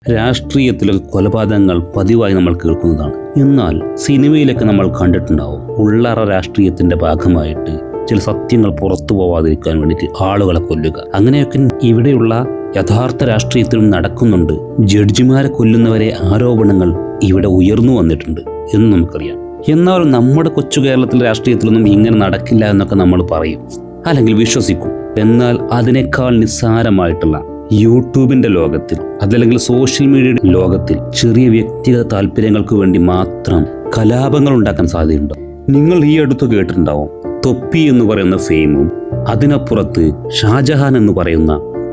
രാഷ്ട്രീയത്തിലെ കൊലപാതകങ്ങൾ പതിവായി നമ്മൾ കേൾക്കുന്നതാണ്. എന്നാൽ സിനിമയിലൊക്കെ നമ്മൾ കണ്ടിട്ടുണ്ടാവും ഉള്ളറ രാഷ്ട്രീയത്തിന്റെ ഭാഗമായിട്ട് ചില സത്യങ്ങൾ പുറത്തു പോവാതിരിക്കാൻ വേണ്ടിയിട്ട് ആളുകളെ കൊല്ലുക. അങ്ങനെയൊക്കെ ഇവിടെയുള്ള യഥാർത്ഥ രാഷ്ട്രീയത്തിലും നടക്കുന്നുണ്ട്. ജഡ്ജിമാരെ കൊല്ലുന്നവരെ ആരോപണങ്ങൾ ഇവിടെ ഉയർന്നു വന്നിട്ടുണ്ട് എന്ന് നമുക്കറിയാം. എന്നാലും നമ്മുടെ കൊച്ചു കേരളത്തിലെ രാഷ്ട്രീയത്തിലൊന്നും ഇങ്ങനെ നടക്കില്ല എന്നൊക്കെ നമ്മൾ പറയും, അല്ലെങ്കിൽ വിശ്വസിക്കും. എന്നാൽ അതിനേക്കാൾ നിസ്സാരമായിട്ടുള്ള യൂട്യൂബിന്റെ ലോകത്തിൽ, അതല്ലെങ്കിൽ സോഷ്യൽ മീഡിയയുടെ ലോകത്തിൽ ചെറിയ വ്യക്തിഗത താല്പര്യങ്ങൾക്ക് വേണ്ടി മാത്രം കലാപങ്ങൾ ഉണ്ടാക്കാൻ സാധ്യതയുണ്ട്. നിങ്ങൾ ഈ അടുത്ത് കേട്ടിട്ടുണ്ടാവും തൊപ്പി എന്ന് പറയുന്ന ഫെയിമും അതിനപ്പുറത്ത് ഷാജഹാൻ എന്ന് പറയുന്ന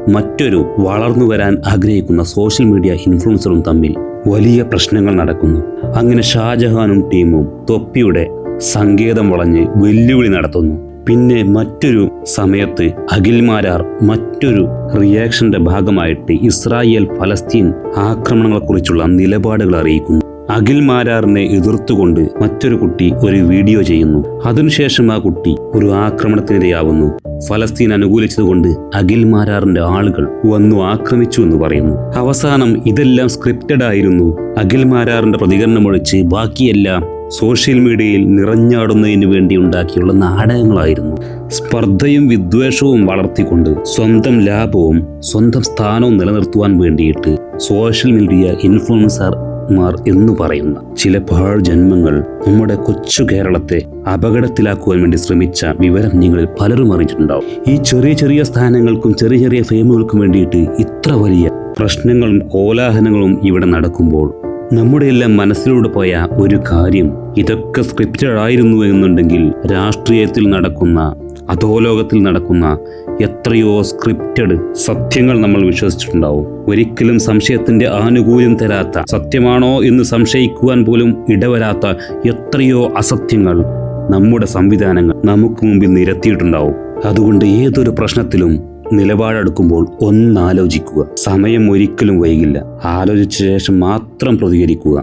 മറ്റൊരു വളർന്നു വരാൻ ആഗ്രഹിക്കുന്ന സോഷ്യൽ മീഡിയ ഇൻഫ്ലുവൻസറും തമ്മിൽ വലിയ പ്രശ്നങ്ങൾ നടക്കുന്നു. അങ്ങനെ ഷാജഹാനും ടീമും തൊപ്പിയുടെ സങ്കേതം വളഞ്ഞ് വെല്ലുവിളി നടത്തുന്നു. പിന്നെ മറ്റൊരു സമയത്ത് അഖിൽമാരാർ മറ്റൊരു റിയാക്ഷന്റെ ഭാഗമായിട്ട് ഇസ്രായേൽ ഫലസ്തീൻ ആക്രമണങ്ങളെക്കുറിച്ചുള്ള നിലപാടുകൾ അറിയിക്കുന്നു. അഖിൽമാരാറിനെ എതിർത്തുകൊണ്ട് മറ്റൊരു കുട്ടി ഒരു വീഡിയോ ചെയ്യുന്നു. അതിനുശേഷം ആ കുട്ടി ഒരു ആക്രമണത്തിനിരയാവുന്നു. ഫലസ്തീൻ അനുകൂലിച്ചതുകൊണ്ട് അഖിൽമാരാറിന്റെ ആളുകൾ വന്നു ആക്രമിച്ചു എന്ന് പറയുന്നു. അവസാനം ഇതെല്ലാം സ്ക്രിപ്റ്റഡ് ആയിരുന്നു. അഖിൽമാരാറിന്റെ പ്രതികരണമൊഴിച്ച് ബാക്കിയെല്ലാം സോഷ്യൽ മീഡിയയിൽ നിറഞ്ഞാടുന്നതിന് വേണ്ടി ഉണ്ടാക്കിയുള്ള നാടകങ്ങളായിരുന്നു. സ്പർദ്ധയും വിദ്വേഷവും വളർത്തിക്കൊണ്ട് സ്വന്തം ലാഭവും സ്വന്തം സ്ഥാനവും നിലനിർത്തുവാൻ വേണ്ടിയിട്ട് സോഷ്യൽ മീഡിയ ഇൻഫ്ലുവൻസർമാർ എന്ന് പറയുന്ന ചില പാഴ് ജന്മങ്ങൾ നമ്മുടെ കൊച്ചു കേരളത്തെ അപകടത്തിലാക്കുവാൻ വേണ്ടി ശ്രമിച്ച വിവരം നിങ്ങളിൽ പലരും അറിഞ്ഞിട്ടുണ്ടാവും. ഈ ചെറിയ ചെറിയ സ്ഥാനങ്ങൾക്കും ചെറിയ ചെറിയ ഫെയിമുകൾക്കും വേണ്ടിയിട്ട് ഇത്ര വലിയ പ്രശ്നങ്ങളും കോലാഹലങ്ങളും ഇവിടെ നടക്കുമ്പോൾ നമ്മുടെ എല്ലാം മനസ്സിലൂടെ പോയ ഒരു കാര്യം, ഇതൊക്കെ സ്ക്രിപ്റ്റഡ് ആയിരുന്നു എന്നുണ്ടെങ്കിൽ രാഷ്ട്രീയത്തിൽ നടക്കുന്ന, അധോലോകത്തിൽ നടക്കുന്ന എത്രയോ സ്ക്രിപ്റ്റഡ് സത്യങ്ങൾ നമ്മൾ വിശ്വസിച്ചിട്ടുണ്ടാവും. ഒരിക്കലും സംശയത്തിന്റെ ആനുകൂല്യം തരാത്ത, സത്യമാണോ എന്ന് സംശയിക്കുവാൻ പോലും ഇടവരാത്ത എത്രയോ അസത്യങ്ങൾ നമ്മുടെ സംവിധാനങ്ങൾ നമുക്ക് മുമ്പിൽ നിരത്തിയിട്ടുണ്ടാവും. അതുകൊണ്ട് ഏതൊരു പ്രശ്നത്തിലും നിലപാടെടുക്കുമ്പോൾ ഒന്നാലോചിക്കുക. സമയം ഒരിക്കലും വൈകില്ല. ആലോചിച്ച ശേഷം മാത്രം പ്രതികരിക്കുക.